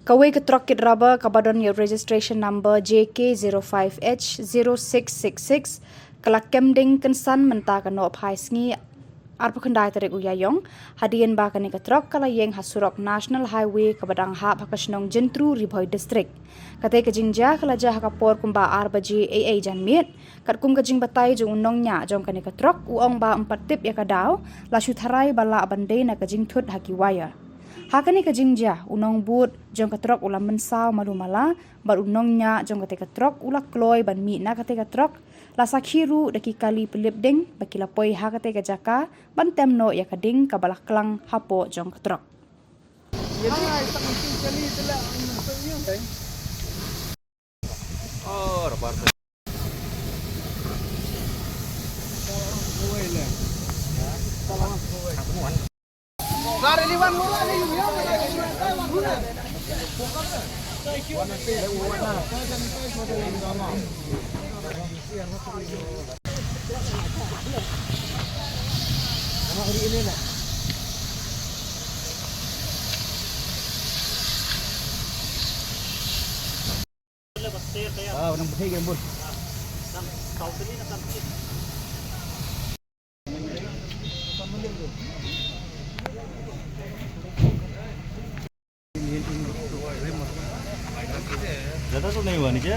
Kawai ke trok kit rubber kabadon your registration number JK05H0666 kelak Hapdeng Kynsan mentah kena ophai sngi arpa kendai tarik uyayong hadian ba kani ke trok kala yeng ha Surok National Highway kabadang ha pakasnong jentru Ribhoi district kate ke jingja kala jah kapor kumba arba AA janmit kat kum ke jing batai jong unong nya jong kani ke trok uong ba 4 tip ya kadau la sutharai bala abandai na ke jing thut haki waya hakani ke jingja unong but jong ke trok ulam mensau malumala bar unong nya jong ke trok ula kloy ban mi na ke trok la sakhiru daki kali pelipdeng baki lapoi ha ke jaka ban temno ya kading kabalak klang hapo jong ke trok oh rapor liwan mula ni orang putih gembur. Zada tu nahi huआ नीचे